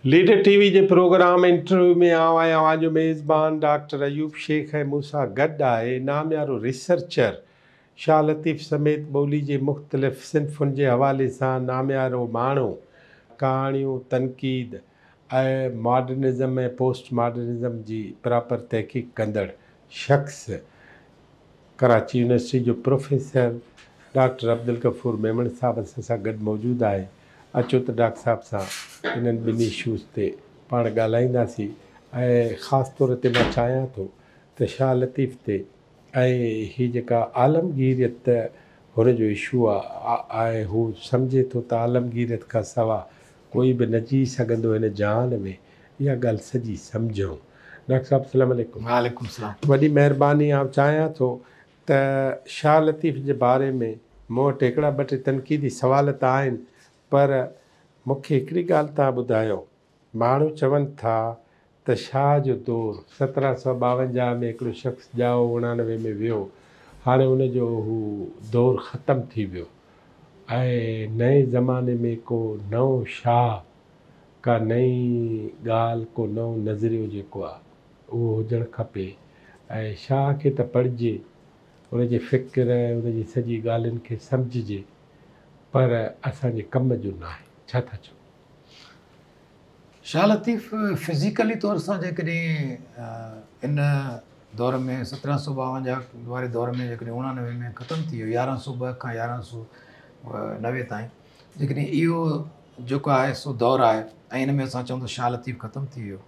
Leader TV जे programme interview में आवां जो मेज़बान डॉक्टर अयूब शेख ऐं मूंसां गॾु आहे नामियारो रिसर्चर शाह लतीफ़ समेत ॿोली जे मुख़्तलिफ़ सिन्फ़ुनि जे हवाले सां नामियारो माण्हू कहाणियूं तनक़ीद ऐं मॉडर्निज़म ऐं पोस्ट मॉडर्निज़म जी प्रॉपर तहक़ीक़ कंदड़ शख़्स कराची यूनिवर्सिटी जो प्रोफेसर डॉक्टर अब्दुल गफ़ूर मेमण साहब असां सां गॾु मौजूदु आहे। अचो त डॉक्टर साहब सां इन्हनि ॿिनि इशूज़ ते पाण ॻाल्हाईंदासीं ऐं ख़ासि तौर ते मां चाहियां थो त शाह लतीफ़ ते ऐं हीअ जेका आलमगीरियत हुनजो इशू आहे हू सम्झे थो त आलमगीरियत खां सवाइ कोई बि न जी सघंदो हिन जहान में, इहा ॻाल्हि सॼी सम्झूं। डॉक्टर साहब अस्सलाम वालेकुम। वालेकुम सलाम। वॾी महिरबानी। आउं चाहियां थो त शाह लतीफ़ जे बारे में मूं वटि हिकिड़ा ॿ टे तनक़ीदी सवाल त आहिनि, पर मूंखे हिकिड़ी ॻाल्हि तव्हां ॿुधायो। माण्हू चवनि था त शाह जो दौरु 1752 में हिकिड़ो शख़्स ॼाओ 89 में वियो, हाणे हुनजो हू दौरु ख़तमु थी वियो ऐं नए ज़माने में को नओं शाह, का नई ॻाल्हि, को नओं नज़रियो जेको आहे उहो हुजणु खपे ऐं शाह खे त पढ़िजे, उनजे फ़िक्र उनजी सॼी ॻाल्हियुनि खे सम्झिजे, पर असांजे कम जो न आहे। छा था चओ? शाह लतीफ़ फिज़िकली तौर सां जेकॾहिं इन दौर में 1752 वारे दौर में जेकॾहिं 89 में ख़तमु थी वियो, 1102 खां 1190 ताईं जेकॾहिं इहो जेको आहे सो दौरु आहे ऐं इन में असां चऊं त शाह लतीफ़ ख़तमु थी वियो।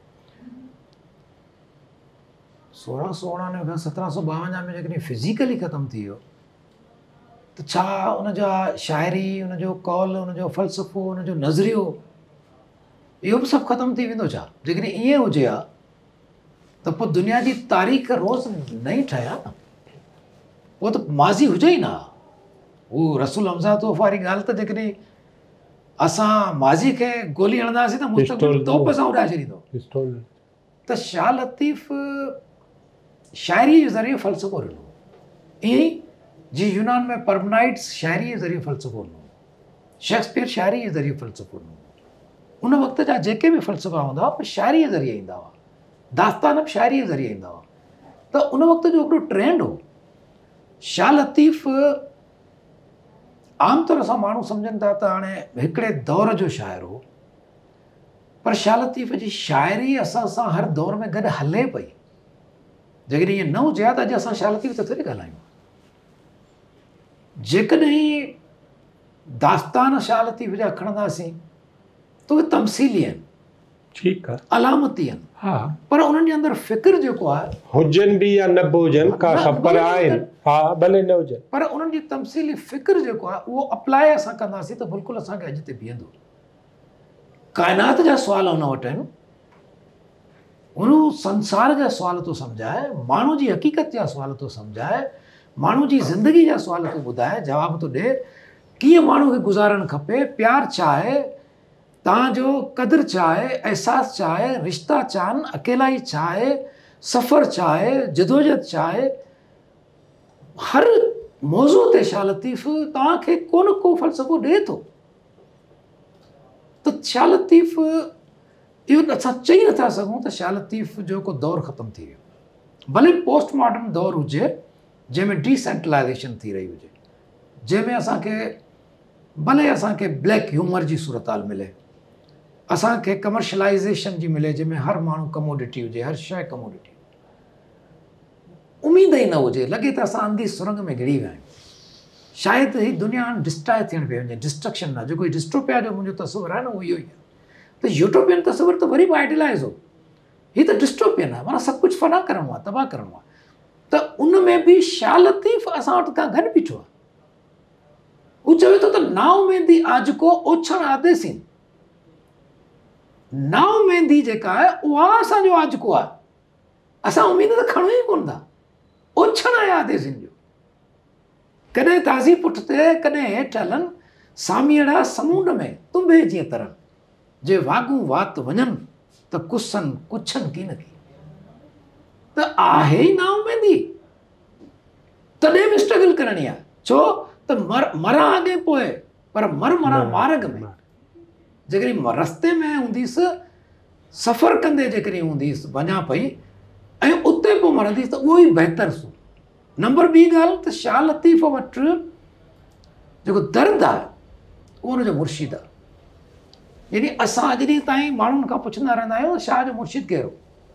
1689 खां 1752 में जेकॾहिं फिज़िकली ख़तमु थी वियो त छा उनजा शाइरी, उनजो कौल, उनजो फ़लसफ़ो, उनजो नज़रियो इहो बि सभु ख़तमु थी वेंदो छा? जेकॾहिं ईअं हुजे हा त पोइ दुनिया जी तारीख़ रोज़ नई ठहे हा न, उहो त माज़ी हुजे ई न। उहो रसूल हमज़ा तोफ़ वारी ॻाल्हि त जेकॾहिं असां माज़ी खे गोली हणंदासीं त मुस्तक़बिल तोप सां उॾाए छॾींदो। त शाह लतीफ़ शाइरी जे ज़रिए फ़लसफ़ो ॾिनो, ईअं ई जीअं यूनान में परमनाइट्स शाइरी जे ज़रिए फ़लसफ़ो ॾिनो, शेक्सपियर शाइरी जे ज़रिए फ़लसफ़ो ॾिनो। उन वक़्त जा जेके बि फ़लसफ़ा हूंदा हुआ शाइरी जे ज़रिए ईंदा हुआ, दास्तान बि शाइरी जे ज़रिए ईंदा हुआ। त उन वक़्त जो हिकिड़ो ट्रेंड हो। शाह लतीफ़ आम तौर सां माण्हू सम्झनि था त हाणे हिकिड़े दौर जो शाइर हो, पर शाह लतीफ़ जी शाइरी असां सां हर दौर में गॾु हले पई। जेकॾहिं ईअं न हुजे हा त अॼु असां शाह लतीफ़ ते थोरी ॻाल्हायूं। जेकॾहिं दास्तान शाह लतीफ़ जा खणंदासीं त उहे तमसीली आहिनि, ठीकु आहे, अलामती आहिनि, हा, पर उन्हनि जे अंदरि फ़िक्र जेको आहे हुजनि बि या न बि हुजनि का ख़बर आहिनि, हा भले न हुजनि, पर उन्हनि जी तमसीली फ़िक्र जेको आहे उहो अप्लाई असां कंदासीं त बिल्कुलु असांखे अॼु ते बीहंदो। काइनात जा सुवाल हुन वटि आहिनि, हुन संसार जा सुवाल थो सम्झाए, माण्हू जी हक़ीक़त जा सुवाल थो सम्झाए, माण्हू जी ज़िंदगी जा सुवाल थो ॿुधाए, जवाब थो ॾिए, कीअं माण्हू खे गुज़ारणु खपे, प्यारु छा आहे, तव्हांजो क़दुरु छा आहे, अहसासु छा आहे, रिश्ता छा आहिनि, अकेलाई छा आहे, सफ़रु छा आहे, जदोजहद छा आहे। हर मौज़ू ते शाह लतीफ़ तव्हांखे को न को फ़लसफ़ो ॾिए थो। त शाह लतीफ़ इहो असां चई नथा सघूं त शाह लतीफ़ जो को दौरु ख़तमु थी वियो, भले पोस्ट मॉडर्न दौरु हुजे जंहिंमें डिसेंट्रलाइज़ेशन थी रही हुजे, जंहिंमें असांखे भले असांखे ब्लैक ह्यूमर जी सूरत हाल मिले, असांखे कमर्शलाइज़ेशन जी मिले, जंहिंमें हर माण्हू कमोडिटी हुजे, हर शइ कमोडिटी, उमेद ई न हुजे, लॻे त असां अंधी सुरंग में घिरी विया आहियूं। शायदि हीअ दुनिया हाणे डिस्ट्रॉय थियण पई वञे, डिस्ट्रक्शन न, जेको डिस्टोपिया जो मुंहिंजो तस्वुरु आहे न उहो इहो ई आहे। त यूटोपियन तस्वुरु त वरी बि आइडियलाइज़ हो, हीअ त डिस्टोपियन आहे, माना सभु कुझु फना करिणो आहे, तबाह करिणो आहे। त उन में बि शाह लतीफ़ असां वटि खां गॾु बीठो आहे। हू चवे थो त नाउमेदी आज को ओछण आदेसी, नाउमेदी जेका आहे उहा असांजो आजको आहे, असां उमेद त खणो ई कोन था, ओछण आहे आदेसिन जो। कॾहिं ताज़ी पुठिते कॾहिं हेठि हलनि, सामीअड़ा समुंड में तुम्बे जीअं तरनि, जे वागूं वात वञनि त कुसनि कुछनि की न की। त आहे ई नाउमेदी, तॾहिं बि स्ट्रगल करणी आहे, छो त मरां अॻे पोइ, पर मरां मार्ग में। जेकॾहिं रस्ते में हूंदीसि सफ़र कंदे जेकॾहिं हूंदीसि वञा पई ऐं उते पोइ मरंदीसि त उहो ई बहितरु सूर। नंबर ॿी ॻाल्हि त शाह लतीफ़ वटि जेको दर्दु आहे उहो हुनजो मुर्शिद आहे। यानी असां अॼु ॾींहं ताईं माण्हुनि खां पुछंदा रहंदा आहियूं शाह जो मुर्शिद कहिड़ो,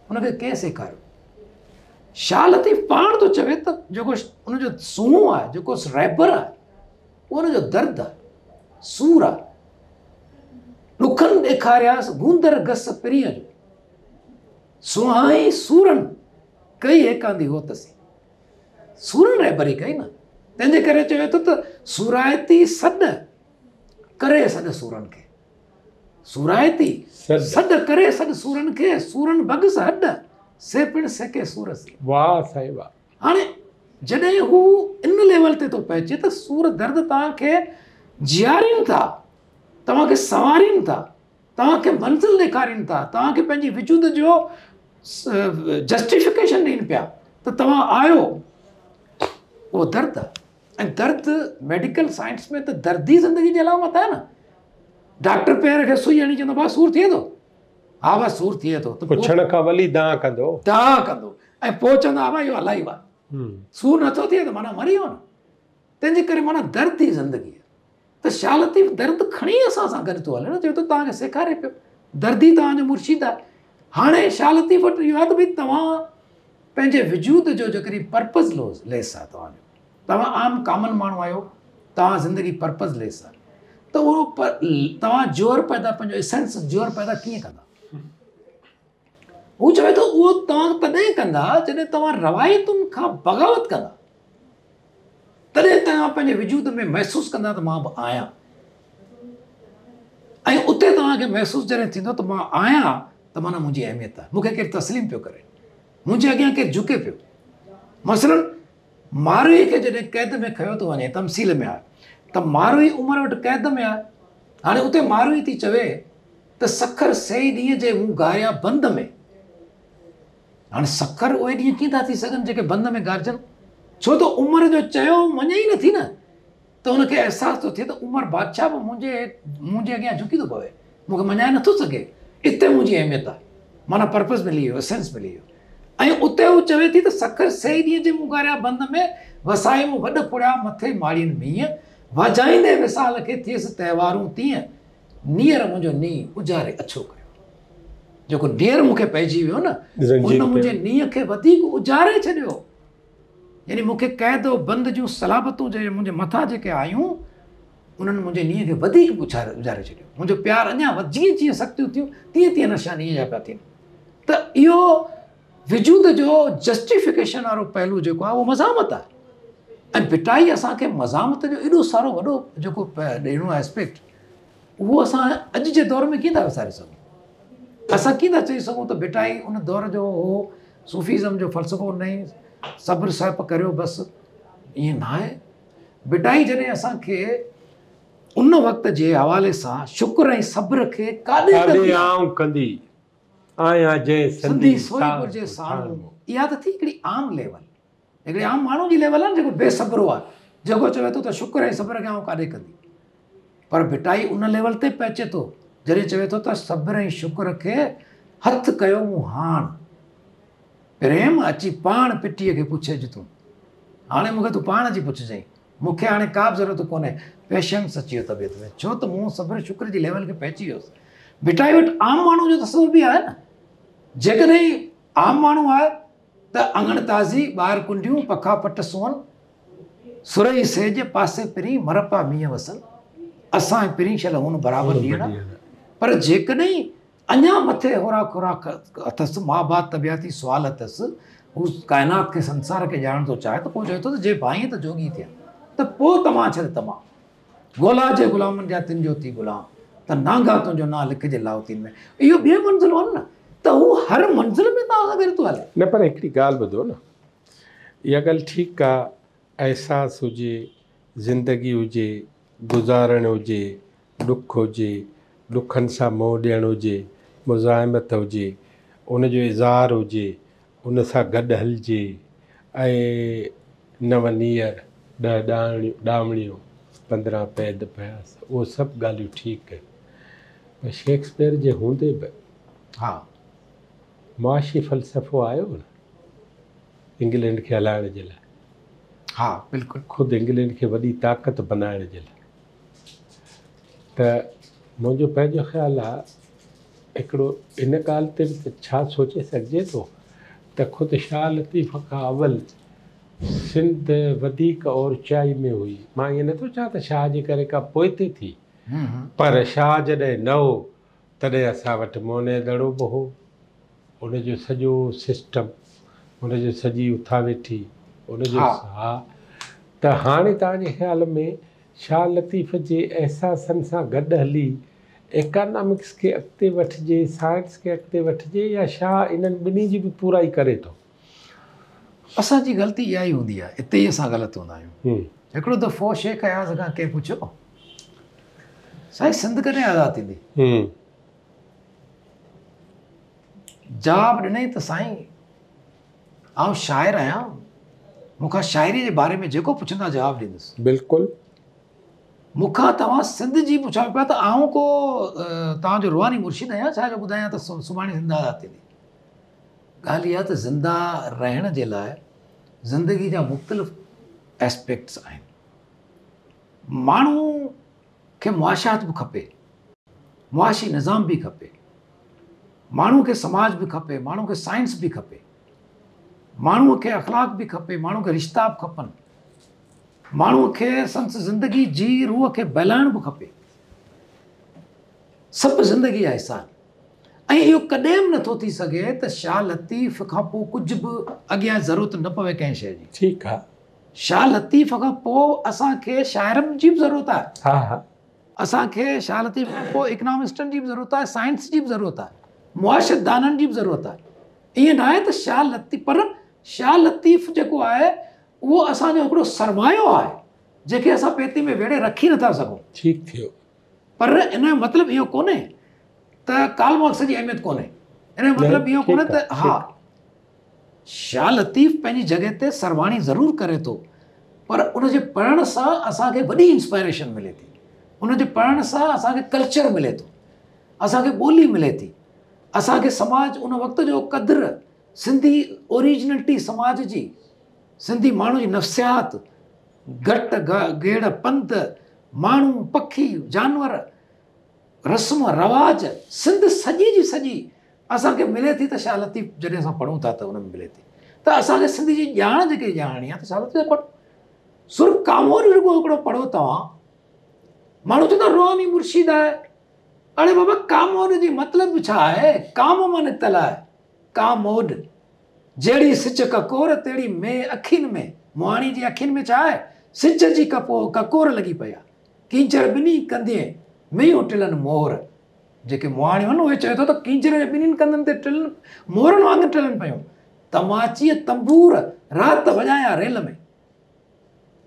हुनखे कंहिं सेखारियो। शाह लतीफ़ पाण थो चवे त जेको हुनजो सूंहुं आहे, जेको रैबर आहे, उहो हुनजो दर्दु आहे, सूर आहे। ॾुखनि ॾेखारियासीं गूंदर घस पिरीअ जो, सुहाई सूरनि कई एकांदी होतसी। सूरनि रैबरी कई न, तंहिंजे करे चवे थो त सूरायती सॾ करे सॾ सूरनि खे, सूरायती सॾ करे सॾ सूरनि खे, सूरनि बगस हॾ से पिण सेके सूरसी। वाह साईं वाह। हाणे जॾहिं हू इन लेवल ते थो पहुचे त सूर दर्द तव्हांखे जीआरीनि था, तव्हांखे संवारीनि था, तव्हांखे मंज़िल ॾेखारीनि था, तव्हांखे पंहिंजी वजूद जो जस्टिफिकेशन ॾियनि पिया त तव्हां आयो। उहो दर्द आहे। ऐं दर्द मेडिकल साइंस में त दर्दी ज़िंदगी जी अलामत आहे न। डॉक्टर पेर खे सुई हणी चवंदो भाउ सूरु थिए थो, हा भाउ सूरु थिए थो, त पुछण खां वली दां कंदो ऐं पोइ चवंदो हा भाई इहो इलाही आहे, सूरु नथो थिए त माना मरी वियो न। तंहिंजे करे माना दर्द ई ज़िंदगी आहे। त शाह लतीफ़ दर्द खणी असां सां गॾु थो हले न, चवे थो तव्हांखे सेखारे पियो, दर्दी तव्हांजो मुर्शिद आहे। हाणे शाह लतीफ़ वटि इहो आहे त भई तव्हां पंहिंजे वजूद जो जेकॾहिं पर्पज़ लेस आहे तव्हांजो, तव्हां आम कामन माण्हू आहियो, तव्हां ज़िंदगी पर्पज़ लेस आहे, त उहो तव्हां जोर पैदा, पंहिंजो एसेंस जोर पैदा कीअं कंदा? हू चवे थो उहो तव्हां तॾहिं कंदा जॾहिं तव्हां रवायतुनि खां बग़ावत कंदा, तॾहिं तव्हां पंहिंजे वजूद में महसूसु कंदा त मां बि आहियां। ऐं उते तव्हांखे महसूसु जॾहिं थींदो त मां आहियां त माना मुंहिंजी अहमियत आहे, मूंखे केरु तस्लीम पियो करे, मुंहिंजे अॻियां केरु झुके पियो। मसलन मारवी खे जॾहिं क़ैद में खयो थो वञे, तमसील में आहे त मारवी उमिरि वटि क़ैद में आहे। हाणे उते मारवी थी चवे त सखर सही ॾींहं जे मूं गारिया बंद में। हाणे सखर उहे ॾींहं कीअं था थी सघनि जेके बंद में गारिजनि, छो त उमिरि जो चयो मञे ई नथी न, त हुनखे अहसासु थो थिए त उमिरि बादशाह बि मुंहिंजे अॻियां झुकी थो पवे, मूंखे मञाए नथो सघे, इते मुंहिंजी अहमियत आहे, माना पर्पज़ मिली वियो, एसेंस मिली वियो। ऐं उते हू चवे थी त सखर सही ॾींहं जे मूं गारिया बंद में, वसाए मूं वॾ पुड़िया मथे माड़ीनि मींहं, वाजाईंदे विसाल खे थियसि तहिवारूं तीअं, नीअर मुंहिंजो नींहुं उजारे अछो कयो। जेको नीअर मूंखे पइजी वियो न, उन मुंहिंजे नींहं खे वधीक उजारे छॾियो। यानी मूंखे क़ैद बंदि जूं सलाबतूं जे मुंहिंजे मथां जेके आयूं, उन्हनि मुंहिंजे नींहं खे वधीक उजारे छॾियो। मुंहिंजो प्यारु अञा जीअं जीअं सख़्तियूं थियूं तीअं तीअं नशा नींहं जा पिया थियनि। त इहो वजूद जो जस्टिफिकेशन वारो पहलू जेको आहे उहो मज़ामत आहे। ऐं बिटाई असांखे मज़ामत जो एॾो सारो वॾो जेको ॾियणो आहे एस्पेक्ट, उहो असां अॼु जे दौर में कीअं था विसारे सघूं? असां कीअं था चई सघूं त बिटाई उन दौर जो हो सूफ़ीज़म जो फ़लसफ़ो न, सब्र सहिब करियो बसि, ईअं न आहे। बिटाई जॾहिं असांखे उन वक़्त जे हवाले सां शुक्र ऐं सब्र खे कंदी आहियां जंहिं संधी सोईपुर जे साम्हूं, इहा त थी हिकिड़ी आम लेवल, हिकिड़े आम माण्हू जी लेवल आहे न, जेको बेसब्रो आहे, जेको चवे थो त शुक्र ऐं सब्र खे आउं काॾे कंदी। पर बिटाई उन लेवल ते पहुचे थो जॾहिं चवे थो त सब्र ऐं शुक्र खे हथु कयो मूं हाण, प्रेम अची पाण पिटीअ खे पुछेजि तूं। हाणे मूंखे तूं पाण अची पुछजांइ, मूंखे हाणे का बि ज़रूरत कोन्हे, पेशेंस अची वियो तबियत में, छो त मूं सब्र शुक्र जी लेवल खे पहुची वियुसि। बिटाई वटि आम माण्हू जो तसवुर बि आहे न। जेकॾहिं आम माण्हू आहे त अंगण ताज़ी ॿाहिरि कुंडियूं पखा पट सुअनि, सुरई सेज पासे पिरी मरपा मींहं वसनि, असां पिरी शल हुन बराबरि ॾींहं। पर जेकॾहिं अञा मथे होरा खुराक अथसि, मां बात तबियाती सुवाल अथसि, हू काइनात खे संसार खे ॼाणण थो चाहे, त पोइ चए थो त जे भाई त जोगी थिया, त पोइ तमां छॾ तमां ॻोल्हा जे ग़ुलामनि जा तिन जो थी ग़ुलाम, त नांगा तुंहिंजो नां लिखिजे लाउतीन में। इहो ॿिए मंज़िल आहिनि न, त हू हर मंज़िल में तव्हां सां गॾु थो हले न। पर हिकिड़ी ॻाल्हि ॿुधो न, इहा ॻाल्हि ठीकु आहे, अहसासु हुजे, ज़िंदगी हुजे, गुज़ारणु हुजे, ॾुखु हुजे, ॾुखनि सां मोह ॾियणु हुजे, मुज़ाहिमत हुजे, उनजो इज़हार हुजे, उन सां गॾु हलिजे, ऐं नव नीअर 10 ॾामड़ियूं 15 पैद पियासि, उहो सभु ॻाल्हियूं ठीकु आहिनि। पर शेक्सपियर जे हूंदे बि हा मुआशी फ़लसफ़ो आयो न इंग्लैंड खे हलाइण जे लाइ, हा बिल्कुलु ख़ुदि इंग्लैंड खे वॾी ताक़त बनाइण जे लाइ। त मुंहिंजो पंहिंजो ख़्यालु आहे हिकिड़ो इन ॻाल्हि ते बि त छा सोचे सघिजे थो त ख़ुदि शाह लतीफ़ खां अवल सिंध वधीक और ऊचाई में हुई। मां ईअं नथो चवां त शाह जे करे का पोइते थी, पर शाह जॾहिं न हो तॾहिं असां वटि मोने दड़ो बि हो, उनजो सॼो सिस्टम, उनजो सॼी उथा वेठी, उनजो हा। त हाणे तव्हांजे ख़्याल में शाह लतीफ़ जे अहसासनि सां गॾु हली इकनॉमिक्स खे अॻिते वठिजे, साइंस खे अॻिते वठिजे, या शाह इन्हनि ॿिन्ही जी बि पूराई करे थो? असांजी ग़लती इहा ई हूंदी आहे, हिते ई असां ग़लति हूंदा आहियूं। हिकिड़ो दफ़ो शेख अयाज़ खां कंहिं पुछियो, साईं सिंध कॾहिं आज़ादु थींदी? जवाबु ॾिनई त साईं आउं शाइरु आहियां, मूंखां शाइरी जे बारे में जेको पुछंदा जवाबु ॾींदुसि। बिल्कुलु। मूंखां तव्हां सिंध जी पुछो पिया त आउं को तव्हांजो रुहानी मुर्शिद आहियां छा जो ॿुधायां त सुभाणे ज़िंदा आज़ादु थींदी? ॻाल्हि इहा त ज़िंदा रहण जे लाइ ज़िंदगी जा मुख़्तलिफ़ एस्पेक्ट्स आहिनि। माण्हू खे मुआशात बि खपे, मुआशी निज़ाम बि खपे, माण्हू खे समाज बि खपे, माण्हू खे साइंस बि खपे, माण्हूअ खे अख़लाक बि खपे, माण्हू खे रिश्ता बि खपनि, माण्हूअ खे संस ज़िंदगी जी रूह खे बहलाइण बि खपे। सभु ज़िंदगी जा हिसा आहिनि। ऐं इहो कॾहिं बि नथो थी सघे त शाह लतीफ़ खां पोइ कुझु बि अॻियां ज़रूरत न पवे कंहिं शइ जी। ठीकु आहे। शाह लतीफ़ खां पोइ असांखे शाइरनि जी बि ज़रूरत आहे। हा हा। असांखे शाह लतीफ़ खां पोइ इकनॉमिस्टनि जी बि ज़रूरत आहे, साइंस जी बि ज़रूरत आहे, मुआशिरदाननि जी बि ज़रूरत आहे। ईअं न आहे त शाह लतीफ़, पर शाह लतीफ़ जेको आहे उहो असांजो हिकिड़ो सरमायो आहे जेके असां पेती में वेड़े रखी नथा सघूं। ठीकु थियो। पर इन जो मतिलबु इहो कोन्हे त काल मार्क्स जी अहमियत कोन्हे। इन जो मतिलबु इहो कोन्हे त हा शाह लतीफ़ पंहिंजी जॻह ते सरवाणी ज़रूरु करे थो, पर उनजे पढ़ण सां असांखे वॾी इंस्पायरेशन मिले थी। उनजे पढ़ण सां असांखे कल्चर मिले थो, असांखे ॿोली मिले थी, असांखे समाज उन वक़्त जो क़द्रु, सिंधी ओरिजिनलिटी समाज जी, सिंधी माण्हू जी नफ़्सियात, घट गेड़ पंध, माण्हू पखी जानवर, रस्म रवाज, सिंध सॼी जी सॼी असांखे मिले थी। त शाह लतीफ़ जॾहिं असां पढ़ूं था त उनमें मिले थी। त असांखे सिंध जी ॼाण जेके ॼाणणी आहे त शाह लतीफ़ पढ़ो। सुर कामोर रुॻो हिकिड़ो पढ़ो तव्हां, माण्हू चवंदा रुहानी मुर्शिद आहे। अड़े बाबा कामोद जी मतिलबु छा आहे? काम मां निकितल आहे, कामोद। जहिड़ी सिच ककोर तहिड़ी में अखियुनि में, मुहाणी जी अखियुनि में छा आहे? सिच जी ककोर लॻी पई आहे। कींचर ॿिन्ही कंधे में टिलनि मोहर। जेके मुहाणियूं आहिनि उहे चए थो त कींचर जे ॿिन्हिनि कंधनि ते टिलनि मोहरनि वांगुरु टिलनि पियूं। तमाचीअ तंबूर राति वॼाया रेल में।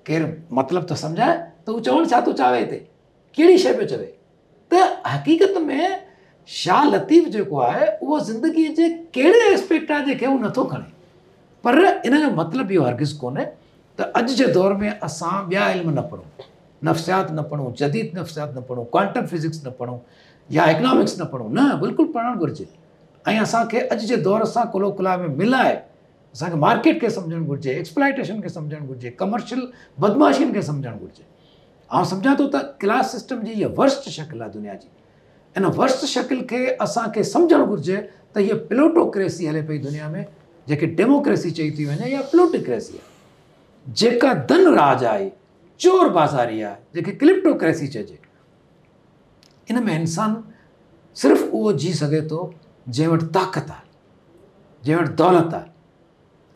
केरु मतिलबु त सम्झाए त हू चवणु छा थो चाहे हिते, कहिड़ी शइ पियो चवे? त हक़ीक़त में शाह लतीफ़ जेको आहे उहो ज़िंदगीअ जे कहिड़े एस्पेक्ट आहे जेके हू नथो खणे। पर इन जो मतिलबु इहो हरगिज़ कोन्हे त अॼु जे दौर में असां ॿिया इल्म न पढ़ूं, नफ़्सियात न पढ़ूं, जदीद नफ़्सियात न पढ़ूं, क्वांटम फिज़िक्स न पढ़ूं, या इकनॉमिक्स न पढ़ूं। न, बिल्कुलु पढ़णु घुरिजे। ऐं असांखे अॼु जे दौर सां कुलो कुला में मिलाए असांखे मार्केट खे सम्झणु घुरिजे, एक्सप्लाइटेशन खे सम्झणु घुरिजे, कमर्शियल बदमाशियुनि खे सम्झणु घुरिजे। आउं सम्झां थो त क्लास सिस्टम जी इहा वर्स्ट शकिल आहे दुनिया जी। इन वर्स्ट शकिल खे असांखे सम्झणु घुरिजे त हीअ प्लोटोक्रेसी हले पई दुनिया में, जेके डेमोक्रेसी चई थी वञे या प्लोटोक्रेसी आहे, जेका धन राज आहे, चोर बाज़ारी आहे, जेके क्लिप्टोक्रेसी चइजे। इन में इंसानु सिर्फ़ु उहो जी सघे थो जंहिं वटि ताक़त आहे, जंहिं वटि दौलत आहे।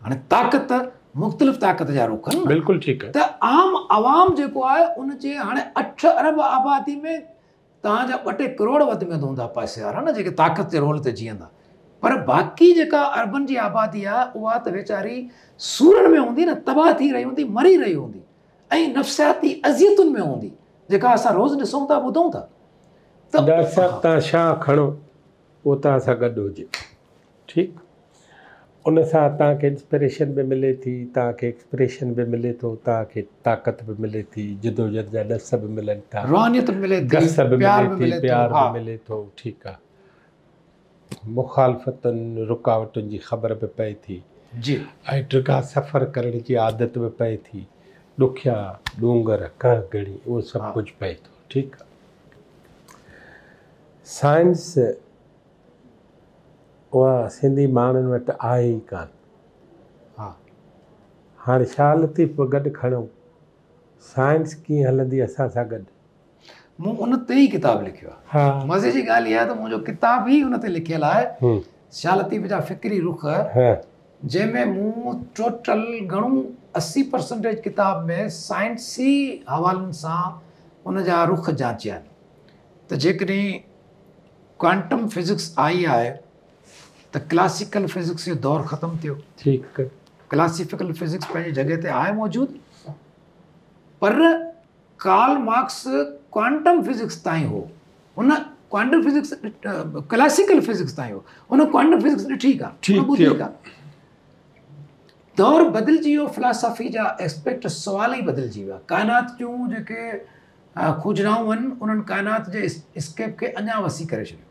हाणे ताक़त मुख़्तलिफ़ ताक़त जा रुख आहिनि। बिल्कुलु ठीकु आहे। त आम आवाम जेको आहे उनजे हाणे 8 अरब आबादी में तव्हांजा 2-2 करोड़ वधि में हूंदा पैसे वारा न, जेके ताक़त जे रोल ते जीअंदा। पर बाक़ी जेका अर्बन जी आबादी आहे उहा त वेचारी सूरनि में हूंदी न, तबाह थी रही हूंदी, मरी रही हूंदी, ऐं नफ़्सियाती अज़ियतुनि में हूंदी, जेका असां रोज़ु ॾिसूं था, ॿुधूं था। त डॉक्टर साहिबु तव्हां छा खणो उहो तव्हां सां गॾु हुजे। ठीकु, उन सां तव्हांखे इंस्पिरेशन बि मिले थी, तव्हांखे एक्सप्रेशन बि मिले थो, तव्हांखे ताक़त बि मिले थी, जदोजहद जा ॾस बि मिलनि था, रुहानियत मिले थी, गस बि प्यार मिले थी, प्यार बि मिले थो। ठीकु आहे। मुखालफ़तुनि रुकावटुनि जी ख़बर बि पए थी जी ऐं ड्रिघा सफ़र करण जी आदत बि पए थी, ॾुखिया डूंगर कह गणी उहो सभु कुझु पए थो। ठीकु आहे। साइंस उहा सिंधी माण्हुनि वटि आहे ई कान। हा हाणे शाह लतीफ़ बि गॾु खणूं, साइंस कीअं हलंदी असां सां गॾु। मूं उन ते ई किताबु लिखियो आहे। हा मज़े जी ॻाल्हि इहा आहे त मुंहिंजो किताब ई उन ते लिखियलु आहे, शाह लतीफ़ जा फ़िक्री रुख, जंहिंमें मूं टोटल घणो 80% किताब में साइंसी हवालनि सां उन जा रुख जाचिया आहिनि। त जेकॾहिं क्वांटम फिज़िक्स आई आहे त क्लासिकल फिज़िक्स जो दौरु ख़तमु थियो। ठीकु। क्लासिकल फिज़िक्स पंहिंजी जॻह ते आहे मौजूदु, पर कार्ल मार्क्स क्वांटम फिज़िक्स ताईं हो। उन क्वांटम फिज़िक्स क्लासिकल फिज़िक्स ताईं हो, उन क्वांटम फिज़िक्स ॾिठी कान। दौरु बदिलजी वियो, फिलासफ़ी जा एस्पेक्ट सवाल ई बदिलजी विया। काइनात जूं जेके खोजनाऊं आहिनि उन्हनि काइनात जे स्केप खे अञा वसी करे छॾियो।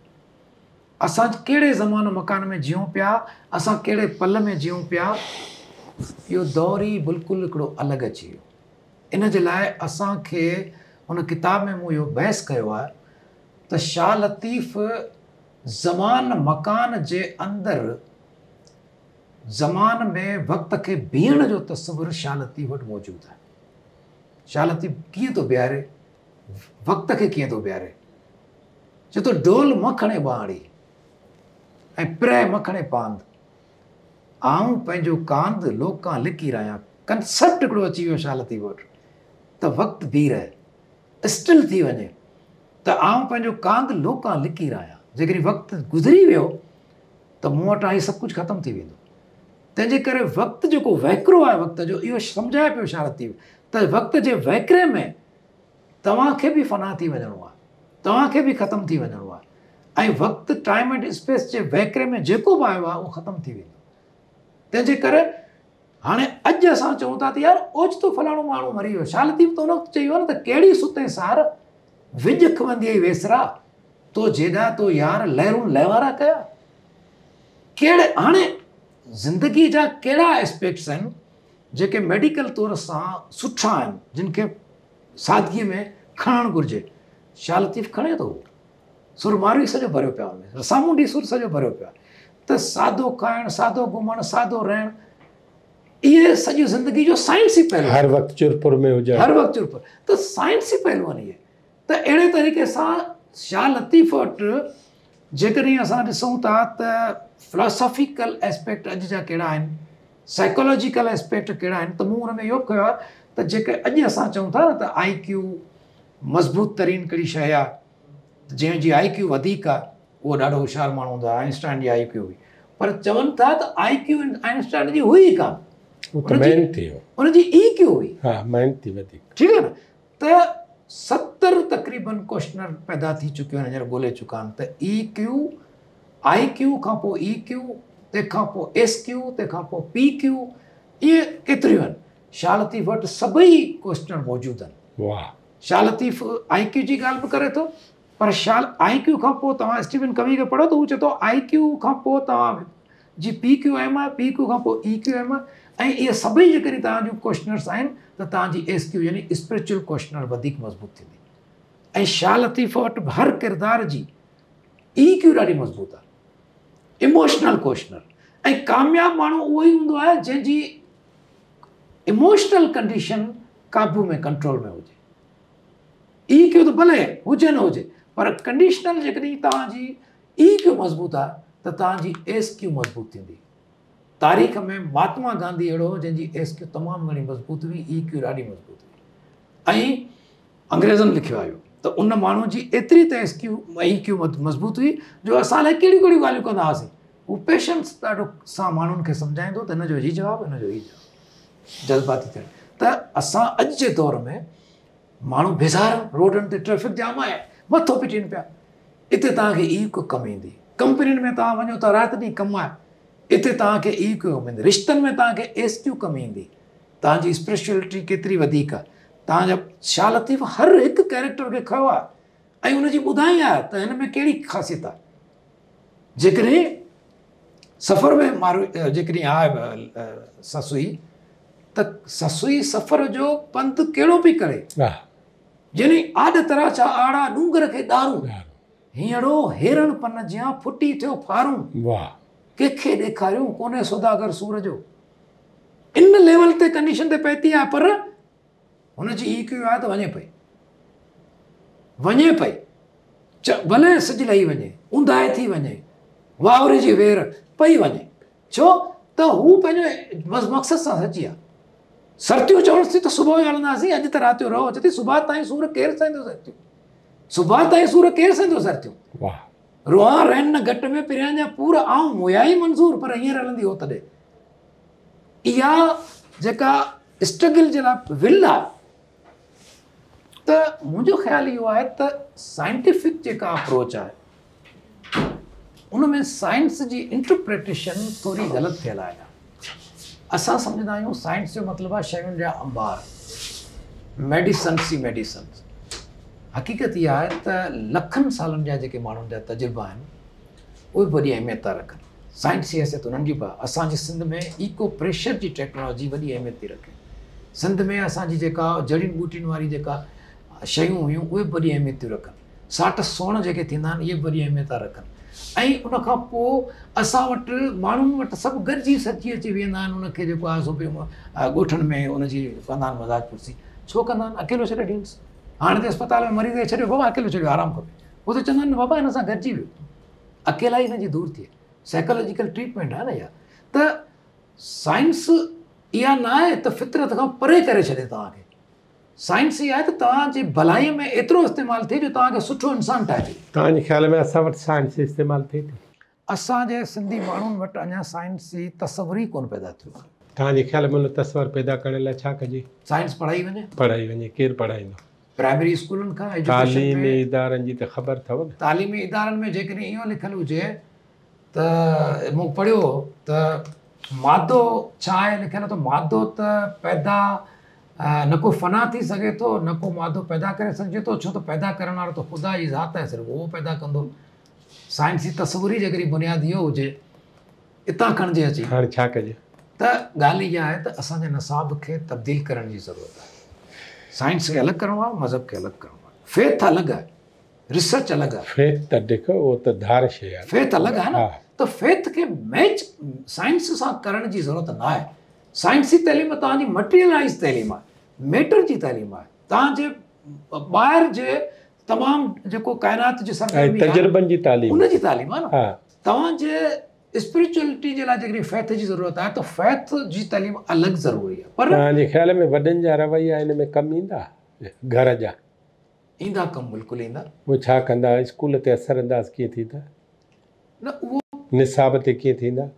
असां कहिड़े ज़मानो मकान में जियूं पिया, असां कहिड़े पल में जियूं पिया, इहो दौरु ई बिल्कुलु हिकिड़ो अलॻि अची वियो। इन जे लाइ असांखे हुन किताब में मूं इहो बहस कयो आहे त शाह लतीफ़ ज़मान मकान जे अंदरि ज़मान में वक़्त खे बीहण जो तस्वुरु शाह लतीफ़ वटि मौजूदु आहे। शाह लतीफ़ कीअं थो बीहारे, वक़्त खे कीअं थो बीहारे, चए थो ढोल मखणे बाणी ऐं प्रै मखणे पांद, आऊं पंहिंजो कांद लोकां लिकी रहियां। कंसेप्ट हिकिड़ो अची वियो शाह लतीफ़ वटि त वक़्तु बीह रहे, स्टिल थी वञे, त आऊं पंहिंजो कांद लोकां लिकी रहियां। जेकॾहिं वक़्तु गुज़री वियो त मूं वटां ही सभु कुझु ख़तमु थी वेंदो। तंहिंजे करे वक़्तु जेको वहिकिरो आहे वक़्त जो, इहो सम्झाए पियो शाह लतीफ़ त वक़्त जे वहिकिरे में तव्हांखे बि फ़ना थी वञिणो आहे, तव्हांखे बि ख़तमु थी वञिणो आहे, ऐं वक़्तु टाइम एंड स्पेस जे वहिकिरे में जेको बि आयो आहे उहो ख़तमु थी वेंदो। तंहिंजे करे हाणे अॼु असां चऊं था त यार ओचितो फलाणो माण्हू मरी वियो। शाह लतीफ़ त उन वक़्तु चयो आहे न त कहिड़ी सुते सार विझ खवंदी वेसरा, तो जेॾा तो यार लहरूं लहवारा कया। कहिड़े हाणे ज़िंदगी जा कहिड़ा एस्पेक्ट्स आहिनि जेके मेडिकल तौर सां सुठा आहिनि, जिन खे सादगीअ में खणणु घुरिजे। शाह लतीफ़ खणे थो, सुरमारी सॼो भरियो पियो आहे, सामूंडी सुर सॼो भरियो पियो आहे। त सादो खाइणु, सादो घुमणु, सादो रहणु, इहे सॼी ज़िंदगी जो साइंसी पहलू, हर वक़्तु चुरपुर में हुजे, हर वक़्तु चुरपुर, त साइंसी पहलू आहिनि इहे। त अहिड़े तरीक़े सां शाह लतीफ़ वटि जेकॾहिं असां ॾिसूं था त फिलोसॉफिकल एस्पेक्ट अॼु जा कहिड़ा आहिनि, साइकोलॉजिकल एस्पेक्ट कहिड़ा आहिनि, त मूं हुन में इहो कयो आहे त जेके अॼु असां चऊं था न त IQ मज़बूत तरीन कहिड़ी शइ आहे, जंहिंजी IQ वधीक आहे उहो ॾाढो होशियारु माण्हू हूंदो आहे, आइंस्टाइन जी IQ हुई, पर चवनि था त IQ आइंस्टाइन जी हुई कान, उनजी EQ हुई। मेहनती वधीक। ठीकु आहे न। त 70 तक़रीबन क्वेश्चनर पैदा थी चुकियो आहिनि, हींअर ॻोल्हे चुका आहिनि त EQ, IQ खां पोइ EQ, तंहिंखां पोइ SQ, तंहिंखां पोइ PQ, इहे केतिरियूं आहिनि। शाह लतीफ़ वटि सभई क्वेश्चनर मौजूदु आहिनि। वाह। शाह लतीफ़ IQ जी ॻाल्हि बि करे थो, पर IQ खां पोइ तव्हां स्टीवन कवी खे पढ़ो त हू चए थो IQ खां पोइ तव्हां जी PQM आहे, PQ खां पोइ EQM आहे, ऐं इहे सभई जेकॾहिं तव्हांजूं क्वेश्चनर्स आहिनि त तव्हांजी SQ यानी स्पिरिचुअल क्वेश्चनर वधीक मज़बूत थींदी। ऐं शाह लतीफ़ वटि हर किरदार जी EQ ॾाढी मज़बूत आहे, इमोशनल क्वेश्चनर। ऐं कामयाबु माण्हू उहो ई हूंदो आहे जंहिंजी इमोशनल कंडीशन काबू में, कंट्रोल में हुजे। EQ त भले हुजे न हुजे, पर कंडीशनल जेकॾहिं तव्हांजी EQ मज़बूत आहे त तव्हांजी SQ मज़बूत थींदी। तारीख़ में महात्मा गांधी अहिड़ो हो जंहिंजी SQ तमामु घणी मज़बूत हुई, EQ ॾाढी मज़बूत हुई। ऐं अंग्रेज़नि लिखियो आहे त उन माण्हू जी एतिरी त EQ मज़बूत हुई जो असां लाइ कहिड़ियूं कहिड़ियूं ॻाल्हियूं कंदा हुआसीं। हू पेशेंस ॾाढो सां माण्हुनि खे सम्झाईंदो त हिनजो हीउ जवाबु, हिनजो हीउ जवाबु, जज़्बाती थियणु। त असां अॼु जे दौर में माण्हू बेज़ार, रोडनि ते ट्रैफिक जाम आहे, मथो पिटीनि पिया, इते तव्हांखे EQ कमु ईंदी। कंपनियुनि में तव्हां वञो था, राति ॾींहुं कमु आहे, इते तव्हांखे EQ कमु ईंदी। रिश्तनि में तव्हांखे SQ कमु ईंदी। तव्हांजी स्पिरिचुअलिटी केतिरी वधीक आहे। तव्हांजा शाह लतीफ़ हर हिकु कैरेक्टर खे खयो आहे ऐं उनजी ॿुधाई आहे त हिन में कहिड़ी ख़ासियत आहे। जेकॾहिं सफ़र में माण्हू जेकॾहिं आहे ससुई त ससुई सफ़र जो पंधु कहिड़ो बि करे जॾहिं आॾ तरह छा आड़ा डूंगर खे ॾारूं हींअरो हेरण पन जियां फुटी थियो फारूं कंहिंखे ॾेखारियूं कोन्हे सौदागर सूर जो इन लेवल ते कंडीशन ते पहुती आहे पर हुनजी EQ आहे त वञे पई भले सिज लही वञे ऊंधाए थी वञे वावरे जी वेर पई वञे छो त हू पंहिंजो मक़सद सां सची आहे सर्तियूं चवणु थी त सुबुह जो हलंदासीं अॼु त राति जो रहो चए थी सुभाणे ताईं सूर केरु सहंदो सर्तियूं सुभाणे ताईं सूर केरु सहंदो सर्तियूं रुआ रहन न घटि में पहिरियां जा पूरा आऊं हुया ई मंज़ूर पर हींअर हलंदी हो तॾहिं इहा जेका स्ट्रगल जे लाइ विल आहे त मुंहिंजो ख़्यालु इहो आहे त साइंटिफिक जेका अप्रोच आहे उन में साइंस जी इंटरप्रिटेशन थोरी ग़लति थियल आहे असां सम्झंदा आहियूं साइंस जो मतिलबु आहे शयुनि जा अंबार मेडिसन्स ई मेडिसन्स हक़ीक़त इहा आहे त लखनि सालनि जा जेके माण्हुनि जा तजुर्बा आहिनि उहे वॾी अहमियत था रखनि साइंस जी हैसियत उन्हनि जी बि आहे असांजे सिंध में इको प्रेशर जी टेक्नोलॉजी वॾी अहमियत थी रखे सिंध में असांजी जेका जड़ियुनि ॿूटियुनि वारी जेका शयूं हुयूं उहे बि वॾी अहमियत थियूं रखनि साट सोण जेके थींदा आहिनि इहे बि वॾी अहमियत था रखनि ऐं उनखां पोइ असां वटि माण्हुनि वटि सभु गॾिजी सची अची वेंदा आहिनि उनखे जेको आहे सो ॻोठनि में उनजी कंदा आहिनि मज़ाक पुरसी छो कंदा आहिनि अकेलो छॾे ॾींहुं हाणे त अस्पताल में मरीज़ खे छॾियो बाबा अकेलो छॾियो आरामु खपे उहो त चवंदा आहिनि बाबा हिन सां गॾिजी वियो अकेला ई हिनजी दूरि थिए साइकोलॉजिकल ट्रीटमेंट आहे न इहा त साइंस इहा न आहे त फितरत खां परे करे छॾे तव्हांखे साइंस इहा आहे त तव्हांजी भलाईअ में एतिरो इस्तेमालु थिए जो तव्हांखे सुठो इंसानु ठाहे तव्हांजे ख़्याल में असां वटि साइंस इस्तेमालु थिए थी असांजे सिंधी माण्हुनि वटि अञा साइंस जी तस्वुर ई कोन पैदा थियो तव्हांजे ख़्याल में उन तस्वर पैदा करण लाइ छा कजे साइंस पढ़ाई वञे केरु पढ़ाईंदो प्राइमरी स्कूलनि खां तालीमी इदारनि जी त ख़बर अथव न तालीमी इदारनि में जेकॾहिं इहो लिखियलु हुजे त मूं पढ़ियो त मादो छा आहे लिखियलु त मादो त पैदा न को फना थी सघे थो न को मादो पैदा करे सघिजे थो छो त पैदा करण वारो त ख़ुदा जी ज़ात आहे सिर्फ़ु उहो पैदा कंदो साइंसी तस्वुरी जेकॾहिं बुनियादु इहो हुजे हितां खणिजे अची हाणे छा कजे त ॻाल्हि इहा आहे त असांजे नसाब खे तब्दील करण जी ज़रूरत आहे साइंस खे अलॻि करिणो आहे मज़हब खे अलॻि करिणो आहे फेथ अलॻि आहे रिसर्च अलॻि आहे फेथ त ॾिठो उहो त धार शइ आहे फेथ अलॻि आहे न त फेथ खे मैच साइंस सां करण जी ज़रूरत न आहे साइंसी तइलीम तव्हांजी मटीरियलाइज़ तइलीम आहे मैटर जी तइलीम आहे तव्हांजे ॿाहिरि जे तमामु जेको काइनात जे तजुर्बनि जी तालीम उनजी तालीम आहे न तव्हांजे स्पिरिचुअलिटी जे लाइ जेकॾहिं फैथ जी ज़रूरत आहे त फैथ जी तालीम अलॻि ज़रूरी आहे पर तव्हांजे ख़्याल में वॾनि जा रवैया हिन में कमु ईंदा घर जा ईंदा कमु बिल्कुलु ईंदा उहे छा कंदा स्कूल ते असर अंदाज़ कीअं थींदा न उहो निसाब ते कीअं थींदा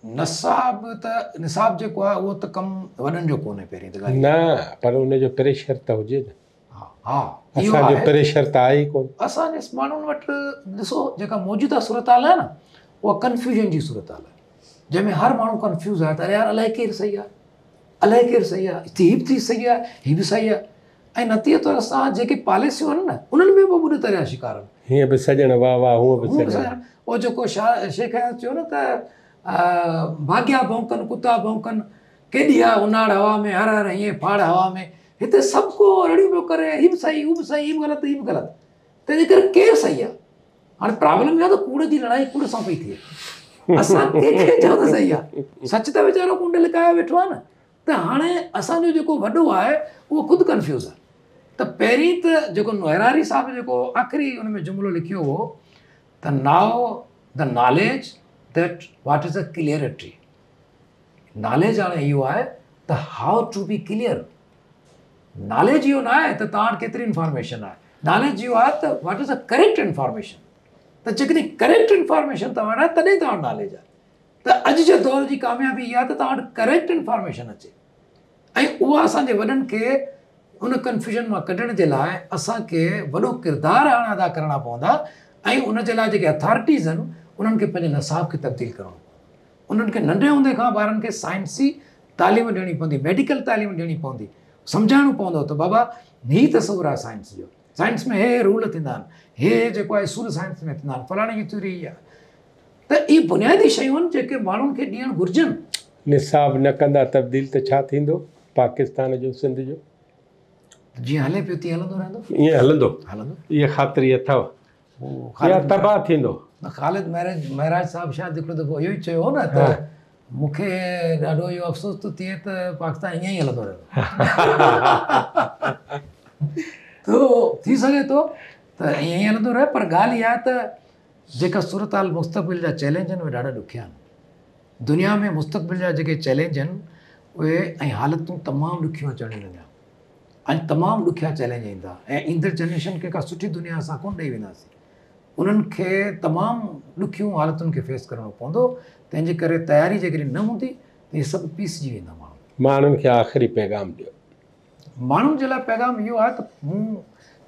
निसाब जेको आहे उहो त कमु वॾनि जो कोन्हे पहिरीं त ॻाल्हि न पर उनजो प्रेशर त हुजे न हा असांजो प्रेशर त आहे ई कोन असांजे माण्हुनि वटि ॾिसो जेका मौजूदा सूरत हाल आहे न उहा कंफ्यूजन जी सूरत हाल आहे जंहिंमें हर माण्हू कंफ्यूज़ आहे त यार अलाए केरु सही आहे अलाए केरु सही आहे हीअ बि थी सही आहे हीअ बि सही आहे ऐं नतीजे तौर सां जेके पॉलिसियूं आहिनि न उन्हनि में बि ॿुॾे तरिया शिकार आहिनि हीअं बि सॼणु वाह वाह हूअं बि सॼणु उहो जेको शेख चयो न त भाग्या भौंकनि कुता भौंकनि केॾी आहे उनाड़ हवा में हर हर हीअं फाड़ हवा में हिते सभु को रड़ियूं पियो करे हीअ बि सही हू बि सही हीअ बि ग़लति हीअ बि ग़लति तंहिंजे करे केरु सही आहे हाणे प्रॉब्लम इहा त कूड़ जी लड़ाई कूड़ सां पई थिए असां कंहिंखे चओ त सही आहे सच त वीचारो कुंड लिकायो वेठो आहे न त हाणे असांजो जेको वॾो आहे उहो ख़ुदि कंफ्यूज़ आहे त पहिरीं त जेको नोहरारी साहिबु जेको आख़िरी हुन में जुमिलो लिखियो हो त now the knowledge that what is a clarity knowledge हाणे इहो आहे त हाउ टू बी क्लियर नॉलेज इहो न आहे त तव्हां वटि केतिरी इंफॉर्मेशन आहे नॉलेज इहो आहे त what is a correct information त जेकॾहिं करेक्ट इंफॉर्मेशन तव्हां वटि आहे तॾहिं तव्हां वटि नॉलेज आहे त अॼु जे दौर जी कामयाबी इहा आहे त तव्हां वटि करेक्ट इंफॉर्मेशन अचे ऐं उहा असांजे वॾनि खे उन कन्फ्यूजन मां कढण जे लाइ असांखे वॾो किरदारु हाणे अदा करणा पवंदा ऐं उन जे लाइ जेके अथॉरिटीज़ आहिनि उन्हनि खे पंहिंजे नसाब खे तब्दील करणो उन्हनि खे नंढे हूंदे खां ॿारनि खे साइंसी तालीम ॾियणी पवंदी मेडिकल तालीम ॾियणी पवंदी सम्झाइणो पवंदो त बाबा हीअ तस्वुरु आहे साइंस जो साइंस में हे रूल थींदा आहिनि हे जेको आहे सूल साइंस में थींदा आहिनि फलाणे जी थ्योरी आहे त इहे बुनियादी शयूं आहिनि जेके माण्हुनि खे ॾियणु घुरिजनि। निसाब न कंदा तब्दील त छा थींदो पाकिस्तान जो सिंध जो? जीअं हले पियो तीअं हलंदो रहंदो। ईअं हलंदो? हलंदो। इहा ख़ातिरी अथव या तबाह थींदो? ख़ालिद महराज साहिबु शायदि हिकिड़ो दफ़ो इहो ई चयो हो न त मूंखे ॾाढो इहो अफ़सोस थो थिए त पाकिस्तान ईअं ई हलंदो रहंदो। तो थी सघे थो त ईअं ई हलंदो रहे, पर ॻाल्हि इहा आहे त जेका सूरत हाल मुस्तक़बिल जा चैलेंज आहिनि उहे ॾाढा ॾुखिया आहिनि। दुनिया में मुस्तक़बिल जा जेके चैलेंज आहिनि उहे ऐं हालतूं तमामु ॾुखियूं अचणियूं आहिनि ऐं तमामु ॾुखिया चैलेंज ईंदा ऐं ईंदड़ जनरेशन खे का सुठी दुनिया असां कोन ॾेई वेंदासीं। उन्हनि खे तमामु ॾुखियूं हालतुनि खे फेस करिणो पवंदो। तंहिंजे करे तयारी जेकॾहिं न हूंदी त इहे सभु पीसिजी वेंदा माण्हुनि खे। आख़िरी पैगाम ॾियो। माण्हुनि जे लाइ पैगाम इहो आहे त मूं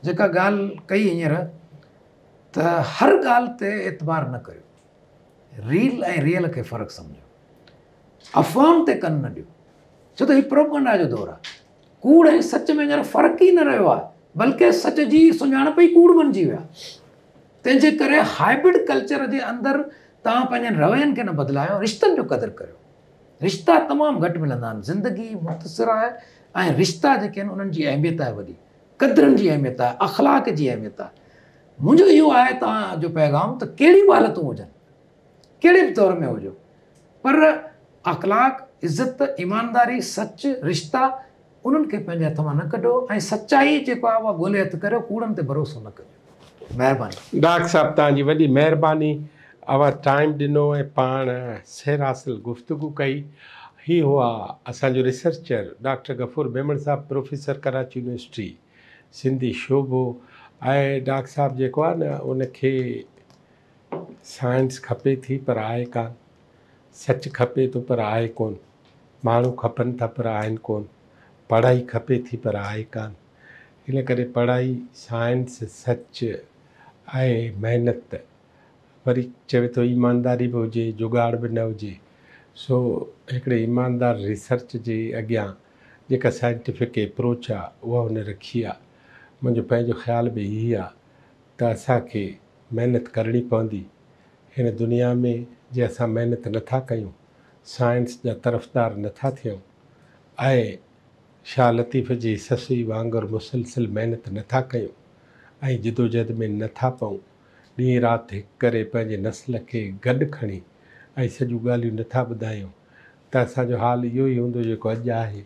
जेका ॻाल्हि कई हींअर त हर ॻाल्हि ते एतबार न करियो। रील ऐं रियल खे फ़र्क़ु सम्झो। अफ़वाहुनि ते कन न ॾियो, छो त हीउ प्रोपगंडा जो दौरु आहे। कूड़ ऐं सच में हींअर फ़र्क़ु ई न रहियो आहे, बल्कि सच जी सुञाणप ई कूड़ बणिजी विया। तंहिंजे करे हाइब्रिड कल्चर जे अंदरि तव्हां पंहिंजनि रवैयनि खे न बदिलायो, रिश्तनि जो क़दुरु करियो। रिश्ता तमामु घटि मिलंदा आहिनि। ज़िंदगी मुख़्तसिर आहे ऐं रिश्ता जेके आहिनि उन्हनि जी अहमियत आहे वॾी, क़दुरनि जी अहमियत आहे, अख़लाक जी अहमियत आहे। मुंहिंजो इहो आहे तव्हांजो पैगाम त कहिड़ी बि हालतूं हुजनि, कहिड़े बि दौर में हुजो, पर अख़लाक, इज़त, ईमानदारी, सच, रिश्ता उन्हनि खे पंहिंजे हथ मां न कढो ऐं सचाई जेको आहे उहा ॻोल्हे हथु करियो। कूड़नि ते भरोसो न कजो। महिरबानी। डॉक्टर साहिबु तव्हांजी वॾी महिरबानी। अवर टाइम ॾिनो ऐं पाण सैर हासिल गुफ़्तगू कई। ही हुआ असांजो रिसर्चर डॉक्टर गफ़ूर मेमण साहिबु, प्रोफेसर कराची यूनिवर्सिटी सिंधी शोबो। ऐं डॉक्टर साहिबु जेको आहे न उनखे साइंस खपे थी पर आहे कान, सच खपे थो पर आहे कोन, माण्हू खपनि था पर आहिनि कोन, पढ़ाई खपे थी पर आहे कान। इन करे पढ़ाई, साइंस, सच ऐं महिनत, वरी चवे थो ईमानदारी बि हुजे, जुगाड़ बि न हुजे। सो हिकिड़े ईमानदार रिसर्च जे अॻियां जेका साइंटिफिक एप्रोच आहे उहा हुन रखी आहे। मुंहिंजो पंहिंजो ख़्याल बि इही आहे त असांखे महिनत करणी पवंदी हिन दुनिया में। जे असां महिनत नथा कयूं, साइंस जा तरफ़दार नथा थियूं ऐं शाह लतीफ़ जी ससुई वांगुरु मुसलसिल महिनत नथा कयूं ऐं जिदोजहद में नथा पऊं, ॾींहुं राति हिकु करे पंहिंजे नस्ल खे गॾु खणी ऐं सॼियूं ॻाल्हियूं नथा ॿुधायूं त असांजो हाल इहो ई हूंदो जेको अॼु आहे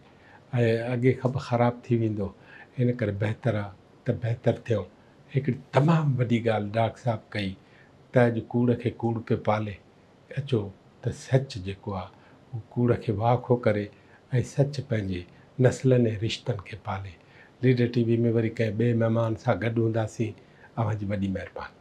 ऐं अॻे खां बि ख़राबु थी वेंदो। इन करे बहितर आहे त बहितर थियूं। हिकिड़ी तमामु वॾी ॻाल्हि डॉक्टर साहिबु कई त अॼु कूड़ खे कूड़ पियो पाले। अचो त सच जेको आहे उहो कूड़ खे वाखो करे ऐं सच पंहिंजे नस्लनि ऐं रिश्तनि खे पाले। लीडर टीवी में वरी कंहिं ॿिए महिमान सां गॾु हूंदासीं। अव्हांजी वॾी महिरबानी।